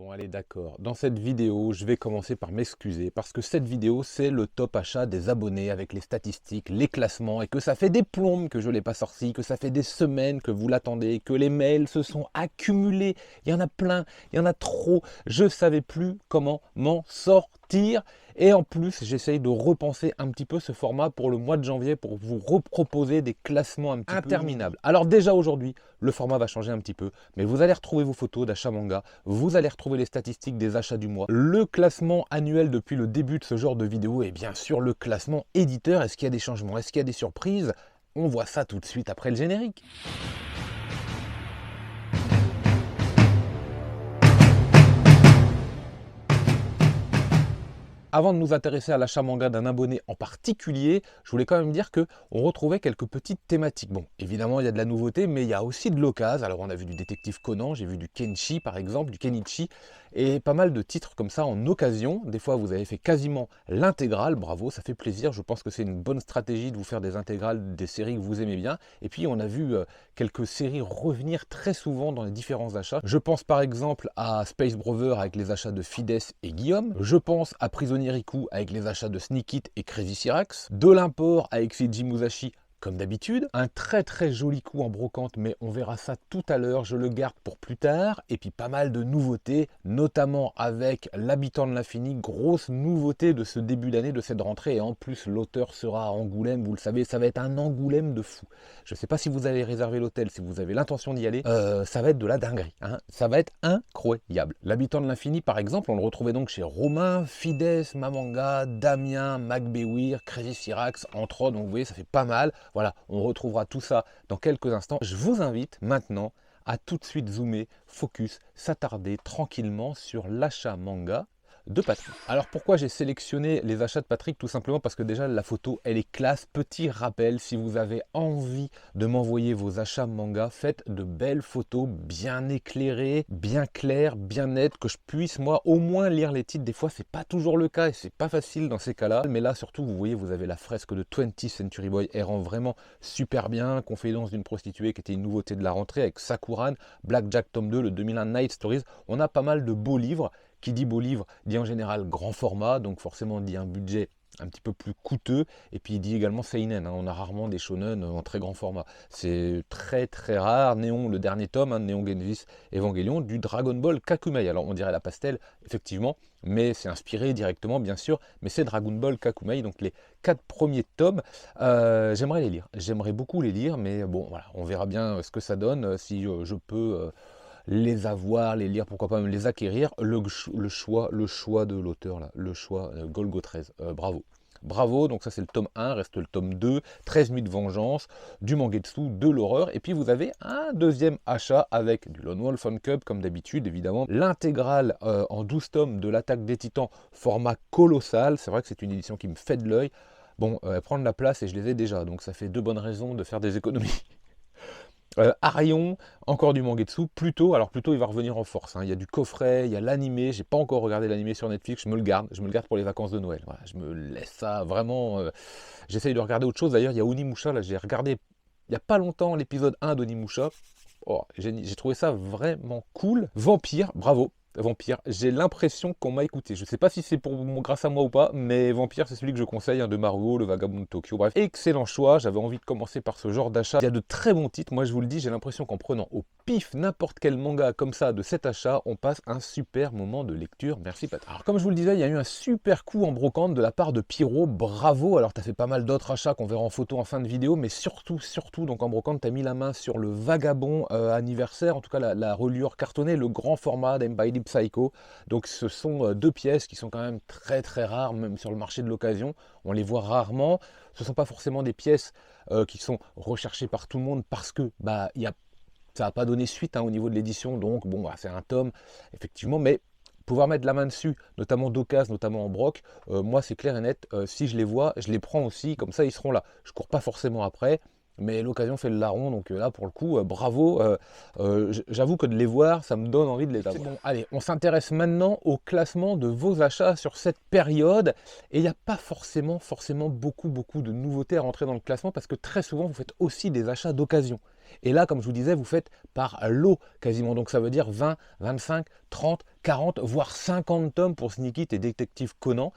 Bon allez d'accord, dans cette vidéo je vais commencer par m'excuser parce que cette vidéo c'est le top achat des abonnés avec les statistiques, les classements et que ça fait des plombes que je ne l'ai pas sorti, que ça fait des semaines que vous l'attendez, que les mails se sont accumulés, il y en a plein, il y en a trop, je ne savais plus comment m'en sortir. Et en plus, j'essaye de repenser un petit peu ce format pour le mois de janvier pour vous reproposer des classements un petit peu interminables. Alors déjà aujourd'hui, le format va changer un petit peu, mais vous allez retrouver vos photos d'achat manga, vous allez retrouver les statistiques des achats du mois, le classement annuel depuis le début de ce genre de vidéo et bien sûr le classement éditeur. Est-ce qu'il y a des changements? Est-ce qu'il y a des surprises? On voit ça tout de suite après le générique. Avant de nous intéresser à l'achat manga d'un abonné en particulier, je voulais quand même dire qu'on retrouvait quelques petites thématiques. Bon, évidemment, il y a de la nouveauté, mais il y a aussi de l'occasion. Alors, on a vu du détective Conan, j'ai vu du Kenshi, par exemple, du Kenichi, et pas mal de titres comme ça en occasion. Des fois, vous avez fait quasiment l'intégrale. Bravo, ça fait plaisir. Je pense que c'est une bonne stratégie de vous faire des intégrales des séries que vous aimez bien. Et puis, on a vu quelques séries revenir très souvent dans les différents achats. Je pense par exemple à Space Brother avec les achats de Fides et Guillaume. Je pense à Prisonnier Riku avec les achats de Sneak It et Crazy Syrax, de l'import avec Seiji Musashi comme d'habitude, un très joli coup en brocante, mais on verra ça tout à l'heure, je le garde pour plus tard, et puis pas mal de nouveautés, notamment avec l'Habitant de l'Infini, grosse nouveauté de ce début d'année, de cette rentrée, et en plus l'auteur sera à Angoulême, vous le savez, ça va être un Angoulême de fou. Je ne sais pas si vous avez réservé l'hôtel, si vous avez l'intention d'y aller, ça va être de la dinguerie, hein. Ça va être incroyable. L'Habitant de l'Infini, par exemple, on le retrouvait donc chez Romain, Fides, Mamanga, Damien, MacBewir, Crazy Syrax, entre autres, donc vous voyez, ça fait pas mal. Voilà, on retrouvera tout ça dans quelques instants. Je vous invite maintenant à tout de suite zoomer, focus, s'attarder tranquillement sur l'achat manga de Patrick. Alors pourquoi j'ai sélectionné les achats de Patrick? Tout simplement parce que déjà la photo elle est classe. Petit rappel, si vous avez envie de m'envoyer vos achats manga, faites de belles photos bien éclairées, bien claires, bien nettes, que je puisse moi au moins lire les titres. Des fois c'est pas toujours le cas et c'est pas facile dans ces cas-là, mais là surtout vous voyez, vous avez la fresque de 20th Century Boy, elle rend vraiment super bien. Confidence d'une prostituée qui était une nouveauté de la rentrée avec Sakuran, Black Jack tome 2, le 2001 Night Stories. On a pas mal de beaux livres. Qui dit beau livre dit en général grand format, donc forcément dit un budget un petit peu plus coûteux, et puis il dit également seinen, hein. On a rarement des shonen en très grand format, c'est très rare. Néon, le dernier tome, hein, Néon Genesis Evangelion, du Dragon Ball Kakumei, alors on dirait la pastel effectivement, mais c'est inspiré directement bien sûr, mais c'est Dragon Ball Kakumei, donc les 4 premiers tomes. J'aimerais les lire, j'aimerais beaucoup les lire, mais bon voilà, on verra bien ce que ça donne, si je peux les avoir, les lire, pourquoi pas même les acquérir. Le choix de l'auteur, là, le choix Golgo 13, bravo. Bravo, donc ça c'est le tome 1, reste le tome 2, 13 nuits de vengeance, du mangetsu, de l'horreur, et puis vous avez un deuxième achat avec du Lone Wolf Fan Club, comme d'habitude évidemment, l'intégrale en 12 tomes de l'attaque des titans, format colossal, c'est vrai que c'est une édition qui me fait de l'œil. Bon, prendre la place et je les ai déjà, donc ça fait 2 bonnes raisons de faire des économies. Arion, encore du mangetsu, Pluto, alors Pluto il va revenir en force, hein. Il y a du coffret, il y a l'animé, j'ai pas encore regardé l'animé sur Netflix, je me le garde pour les vacances de Noël, voilà, je me laisse ça vraiment, j'essaye de regarder autre chose. D'ailleurs il y a Onimusha, là j'ai regardé il y a pas longtemps l'épisode 1 d'Onimusha, oh, j'ai trouvé ça vraiment cool. Vampire, bravo. Vampire, j'ai l'impression qu'on m'a écouté. Je ne sais pas si c'est grâce à moi ou pas, mais Vampire, c'est celui que je conseille, hein, de Maruo, le vagabond de Tokyo. Bref, excellent choix. J'avais envie de commencer par ce genre d'achat. Il y a de très bons titres. Moi, je vous le dis, j'ai l'impression qu'en prenant au pif n'importe quel manga comme ça de cet achat, on passe un super moment de lecture. Merci, Pat. Alors, comme je vous le disais, il y a eu un super coup en brocante de la part de Pyro. Bravo. Alors, tu as fait pas mal d'autres achats qu'on verra en photo en fin de vidéo, mais surtout, donc en brocante, tu as mis la main sur le vagabond anniversaire, en tout cas la reliure cartonnée, le grand format d'M. Psycho. Donc ce sont 2 pièces qui sont quand même très rares, même sur le marché de l'occasion. On les voit rarement. Ce ne sont pas forcément des pièces qui sont recherchées par tout le monde parce que ça n'a pas donné suite, hein, au niveau de l'édition. Donc bon, c'est un tome, effectivement, mais pouvoir mettre la main dessus, notamment d'occasion, notamment en broc, moi c'est clair et net, si je les vois, je les prends aussi, comme ça ils seront là. Je ne cours pas forcément après. Mais l'occasion fait le larron, donc là pour le coup, bravo. J'avoue que de les voir, ça me donne envie de les avoir. Bon, allez, on s'intéresse maintenant au classement de vos achats sur cette période. Et il n'y a pas forcément beaucoup de nouveautés à rentrer dans le classement parce que très souvent vous faites aussi des achats d'occasion. Et là, comme je vous disais, vous faites par lot quasiment. Donc ça veut dire 20, 25, 30, 40, voire 50 tomes pour Sneak It et Détective Conan.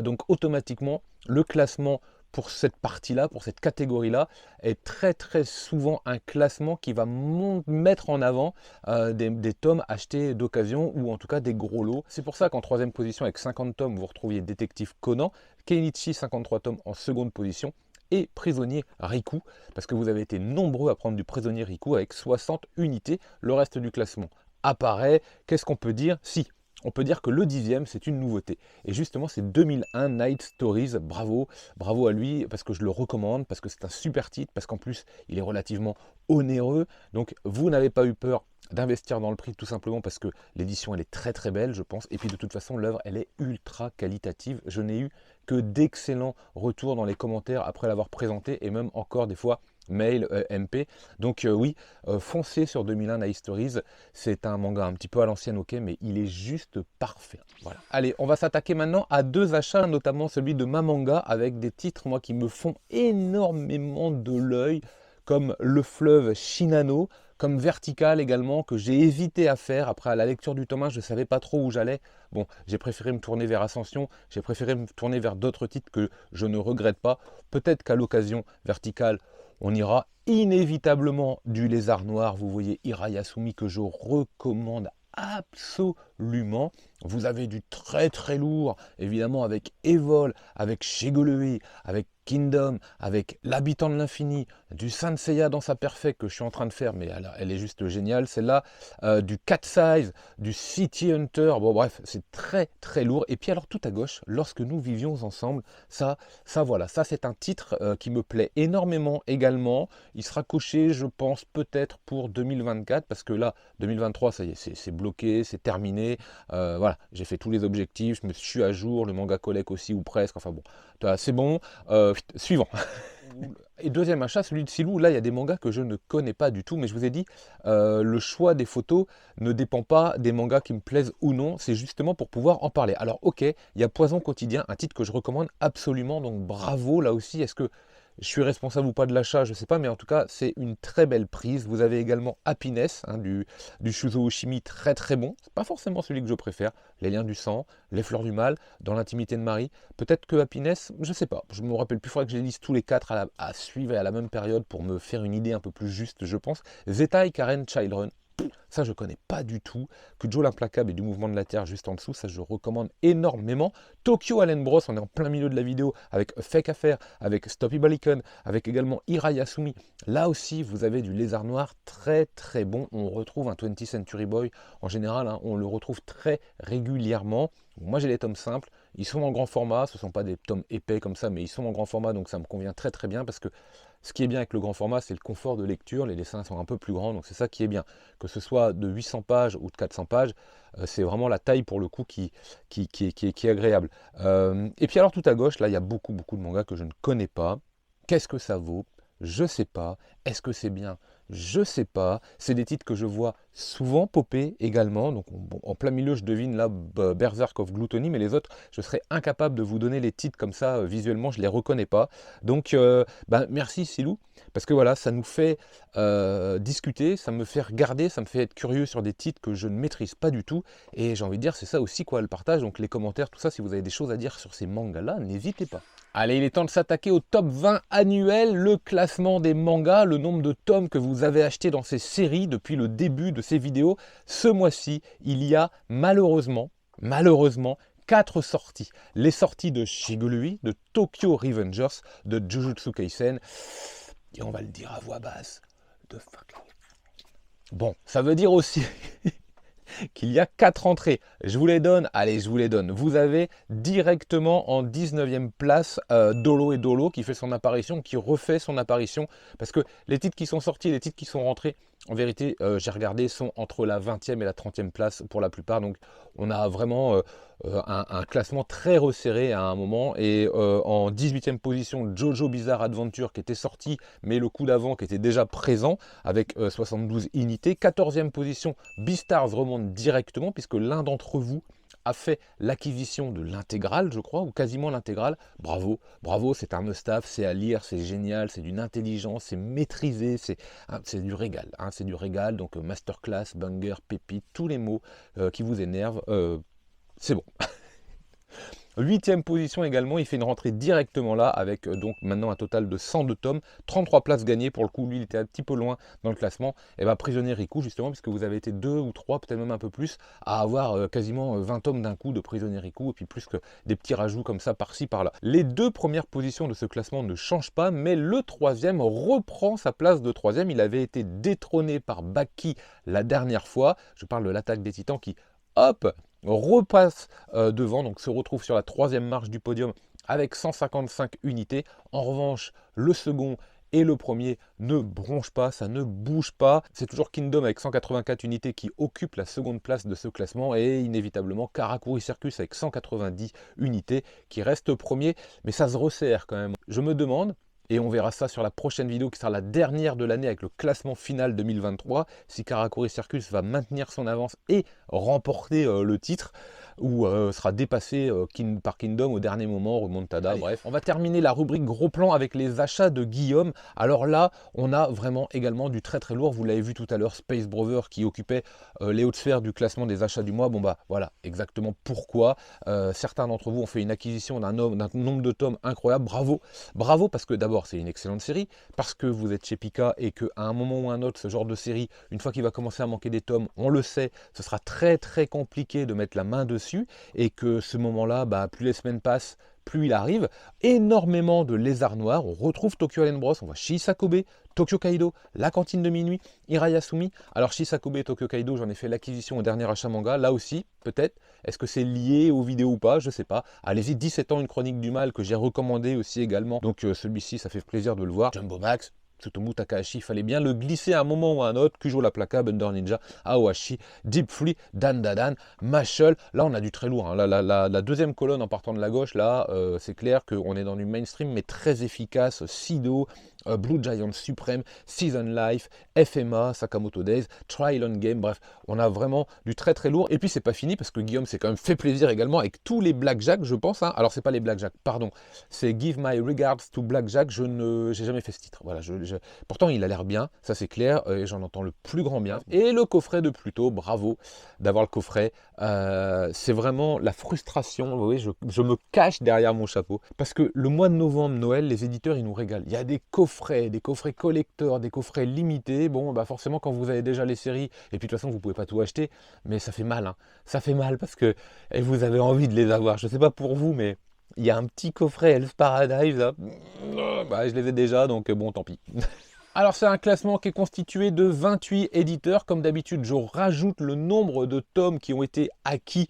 Donc automatiquement, le classement pour cette partie-là, pour cette catégorie-là, est très souvent un classement qui va mettre en avant des tomes achetés d'occasion ou en tout cas des gros lots. C'est pour ça qu'en troisième position avec 50 tomes, vous retrouviez Détective Conan, Kenichi 53 tomes en seconde position et Prisonnier Riku, parce que vous avez été nombreux à prendre du Prisonnier Riku avec 60 unités. Le reste du classement apparaît. Qu'est-ce qu'on peut dire? Si, on peut dire que le 10e, c'est une nouveauté. Et justement, c'est 2001 Night Stories. Bravo, bravo à lui, parce que je le recommande, parce que c'est un super titre, parce qu'en plus, il est relativement onéreux. Donc, vous n'avez pas eu peur d'investir dans le prix, tout simplement parce que l'édition, elle est très belle, je pense. Et puis, de toute façon, l'œuvre, elle est ultra qualitative. Je n'ai eu que d'excellents retours dans les commentaires après l'avoir présenté, et même encore des fois mail, MP. Donc oui, foncez sur 2001 Night Stories. C'est un manga un petit peu à l'ancienne, ok, mais il est juste parfait. Voilà. Allez, on va s'attaquer maintenant à deux achats, notamment celui de Mamanga, avec des titres, moi, qui me font énormément de l'œil, comme Le Fleuve Shinano, comme Vertical également, que j'ai hésité à faire. Après, à la lecture du tome 1, je ne savais pas trop où j'allais. Bon, j'ai préféré me tourner vers Ascension, j'ai préféré me tourner vers d'autres titres que je ne regrette pas. Peut-être qu'à l'occasion, Vertical, on ira inévitablement du Lézard Noir. Vous voyez Hirayasumi que je recommande absolument. Vous avez du très lourd, évidemment, avec Evol, avec Shigolui, avec Kingdom, avec L'Habitant de l'Infini, du Saint Seiya dans sa perfect que je suis en train de faire, mais elle est juste géniale, celle-là, du Cat Size, du City Hunter, bon bref, c'est très lourd. Et puis alors tout à gauche, Lorsque nous vivions ensemble, ça voilà, ça c'est un titre qui me plaît énormément également. Il sera coché, je pense, peut-être pour 2024, parce que là, 2023, ça y est, c'est bloqué, c'est terminé, voilà, j'ai fait tous les objectifs, je me suis à jour, le manga collect aussi, ou presque, enfin bon, c'est bon. Suivant. Et deuxième achat, celui de Silou. Là, il y a des mangas que je ne connais pas du tout, mais je vous ai dit, le choix des photos ne dépend pas des mangas qui me plaisent ou non, c'est justement pour pouvoir en parler. Alors ok, il y a Poison quotidien, un titre que je recommande absolument, donc bravo là aussi. Est-ce que je suis responsable ou pas de l'achat, je ne sais pas, mais en tout cas, c'est une très belle prise. Vous avez également Happiness, hein, du Shuzo Oshimi, très bon. C'est pas forcément celui que je préfère. Les liens du sang, Les fleurs du mal, Dans l'intimité de Marie. Peut-être que Happiness, je ne sais pas. Je me rappelle plus, il faudrait que je les lise tous les quatre à suivre et à la même période pour me faire une idée un peu plus juste, je pense. Zetai Karen Children. Ça, je ne connais pas du tout. Kujo l'implacable et du mouvement de la Terre juste en dessous, ça, je recommande énormément. Tokyo Allen Bros, on est en plein milieu de la vidéo avec Fake Affair, avec Stoppy Balikon, avec également Hirayasumi. Là aussi, vous avez du Lézard Noir très bon. On retrouve un 20th Century Boy. En général, hein, on le retrouve très régulièrement. Moi, j'ai les tomes simples. Ils sont en grand format. Ce ne sont pas des tomes épais comme ça, mais ils sont en grand format. Donc, ça me convient très bien parce que ce qui est bien avec le grand format, c'est le confort de lecture. Les dessins sont un peu plus grands, donc c'est ça qui est bien. Que ce soit de 800 pages ou de 400 pages, c'est vraiment la taille pour le coup qui est agréable. Et puis alors tout à gauche, là, il y a beaucoup de mangas que je ne connais pas. Qu'est-ce que ça vaut? Je ne sais pas. Est-ce que c'est bien? Je ne sais pas. C'est des titres que je vois souvent popper également. Donc en plein milieu, je devine là Berserk of Gluttony, mais les autres, je serais incapable de vous donner les titres comme ça visuellement, je ne les reconnais pas. Donc merci Silou, parce que voilà, ça nous fait discuter, ça me fait regarder, ça me fait être curieux sur des titres que je ne maîtrise pas du tout. Et j'ai envie de dire, c'est ça aussi quoi le partage. Donc les commentaires, tout ça, si vous avez des choses à dire sur ces mangas-là, n'hésitez pas. Allez, il est temps de s'attaquer au top 20 annuel, le classement des mangas, le nombre de tomes que vous avez achetés dans ces séries depuis le début de ces vidéos. Ce mois-ci, il y a malheureusement, 4 sorties. Les sorties de Shigolui, de Tokyo Revengers, de Jujutsu Kaisen, et on va le dire à voix basse, de fucking... Bon, ça veut dire aussi... qu'il y a 4 entrées. Je vous les donne, allez, je vous les donne. Vous avez directement en 19e place Dolo et Dolo qui fait son apparition, qui refait son apparition. Parce que les titres qui sont sortis et les titres qui sont rentrés, en vérité, j'ai regardé, sont entre la 20e et la 30e place pour la plupart. Donc on a vraiment un classement très resserré à un moment. Et en 18e position, Jojo Bizarre Adventure qui était sorti, mais le coup d'avant qui était déjà présent avec 72 unités. 14e position, Beastars remonte directement puisque l'un d'entre vous a fait l'acquisition de l'intégrale, je crois, ou quasiment l'intégrale. Bravo, bravo, c'est un must-have, c'est à lire, c'est génial, c'est d'une intelligence, c'est maîtrisé, c'est du régal. C'est du régal, donc masterclass, banger, pépite, tous les mots qui vous énervent, c'est bon. 8e position également, il fait une rentrée directement là avec donc maintenant un total de 102 tomes, 33 places gagnées. Pour le coup, lui il était un petit peu loin dans le classement. Et bien Prisonnier Riku justement, puisque vous avez été 2 ou 3, peut-être même un peu plus, à avoir quasiment 20 tomes d'un coup de Prisonnier Riku, et puis plus que des petits rajouts comme ça par-ci par-là. Les 2 premières positions de ce classement ne changent pas, mais le 3e reprend sa place de 3e. Il avait été détrôné par Baki la dernière fois. Je parle de l'Attaque des Titans qui, hop, repasse devant, donc se retrouve sur la 3e marche du podium avec 155 unités. En revanche, le second et le premier ne bronchent pas, ça ne bouge pas. C'est toujours Kingdom avec 184 unités qui occupe la seconde place de ce classement, et inévitablement Karakuri Circus avec 190 unités qui reste premier, mais ça se resserre quand même. Je me demande, et on verra ça sur la prochaine vidéo qui sera la dernière de l'année avec le classement final 2023, si Karakuri Circus va maintenir son avance et remporter le titre, ou sera dépassé par Kingdom au dernier moment, remontada, bref. On va terminer la rubrique gros plan avec les achats de Guillaume. Alors là, on a vraiment également du très très lourd. Vous l'avez vu tout à l'heure, Space Brother qui occupait les hautes sphères du classement des achats du mois. Bon bah voilà, exactement pourquoi. Certains d'entre vous ont fait une acquisition d'un nombre de tomes incroyable. Bravo, bravo, parce que d'abord c'est une excellente série, parce que vous êtes chez Pika et qu'à un moment ou un autre, ce genre de série, une fois qu'il va commencer à manquer des tomes, on le sait, ce sera très très compliqué de mettre la main dessus, et que ce moment-là, bah, plus les semaines passent, plus il arrive. Énormément de lézards noirs. On retrouve Tokyo Allen Bros, on voit Shisakobe, Tokyo Kaido, la cantine de minuit, Hirayasumi. Alors Shisakobe et Tokyo Kaido, j'en ai fait l'acquisition au dernier achat manga. Là aussi, peut-être, est-ce que c'est lié aux vidéos ou pas? Je sais pas. Allez-y, 17 ans, une chronique du mal que j'ai recommandé aussi également. Donc celui-ci, ça fait plaisir de le voir. Jumbo Max, Tsutomu Takahashi, il fallait bien le glisser à un moment ou à un autre. Kujo la Plaka, Thunder Ninja, Aohashi, Deep Free, Dan Dadan, Mashal. Là, on a du très lourd. Hein. La deuxième colonne en partant de la gauche, là, c'est clair qu'on est dans du mainstream, mais très efficace. Sido, Blue Giant Supreme, Season Life, FMA, Sakamoto Days, Trial on Game, bref, on a vraiment du très très lourd. Et puis c'est pas fini parce que Guillaume s'est quand même fait plaisir également avec tous les Blackjack, je pense. Hein. Alors c'est pas les Blackjack, pardon, c'est Give My Regards to Blackjack. J'ai jamais fait ce titre. Voilà, pourtant il a l'air bien, ça c'est clair, et j'en entends le plus grand bien. Et le coffret de Pluto, bravo d'avoir le coffret. C'est vraiment la frustration. Vous voyez, je me cache derrière mon chapeau parce que le mois de novembre, Noël, les éditeurs ils nous régalent. Il y a des coffrets collecteurs, des coffrets limités. Bon, bah forcément, quand vous avez déjà les séries, et puis de toute façon, vous pouvez pas tout acheter, mais ça fait mal. Hein. Ça fait mal parce que vous avez envie de les avoir. Je sais pas pour vous, mais il y a un petit coffret Hell's Paradise, là. Bah, je les ai déjà, donc bon, tant pis. Alors c'est un classement qui est constitué de 28 éditeurs. Comme d'habitude, je rajoute le nombre de tomes qui ont été acquis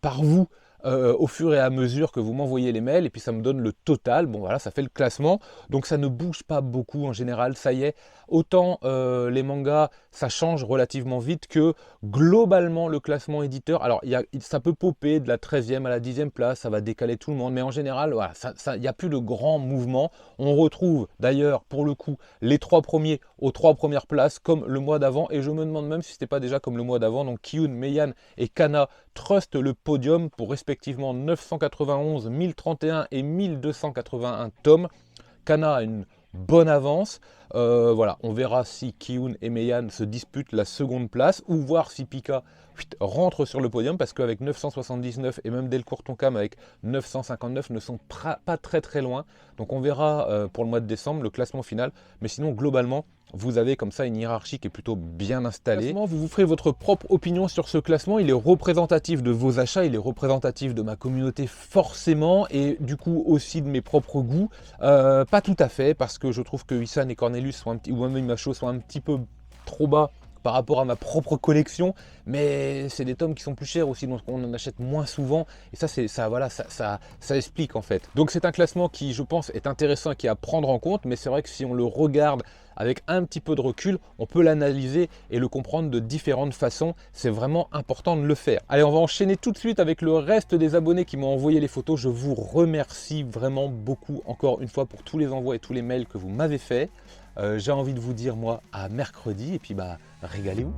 par vous au fur et à mesure que vous m'envoyez les mails, et puis ça me donne le total. Bon voilà, ça fait le classement, donc ça ne bouge pas beaucoup en général, ça y est. Autant les mangas, ça change relativement vite que globalement le classement éditeur. Alors ça peut popper de la 13e à la 10e place, ça va décaler tout le monde, mais en général, voilà, il n'y a plus de grands mouvements. On retrouve d'ailleurs pour le coup les 3 premiers aux 3 premières places comme le mois d'avant, et je me demande même si c'était pas déjà comme le mois d'avant. Donc Kiyun, Meian et Kana trustent le podium pour respectivement 991, 1031 et 1281 tomes. Kana a une bonne avance. Voilà, on verra si Kiyun et Meian se disputent la seconde place, ou voir si Pika rentre sur le podium, parce qu'avec 979 et même Delcourt Tonkam avec 959 ne sont pas très très loin. Donc on verra pour le mois de décembre le classement final, mais sinon globalement vous avez comme ça une hiérarchie qui est plutôt bien installée. Vous vous ferez votre propre opinion sur ce classement. Il est représentatif de vos achats, il est représentatif de ma communauté forcément, et du coup aussi de mes propres goûts. Pas tout à fait, parce que je trouve que Isan et Cornelius ou même Macho sont un petit peu trop bas par rapport à ma propre collection, mais c'est des tomes qui sont plus chers aussi, donc on en achète moins souvent, et ça explique en fait. Donc c'est un classement qui, je pense, est intéressant et qui est à prendre en compte, mais c'est vrai que si on le regarde avec un petit peu de recul, on peut l'analyser et le comprendre de différentes façons. C'est vraiment important de le faire. Allez, on va enchaîner tout de suite avec le reste des abonnés qui m'ont envoyé les photos. Je vous remercie vraiment beaucoup encore une fois pour tous les envois et tous les mails que vous m'avez fait. J'ai envie de vous dire moi à mercredi, et puis bah régalez-vous.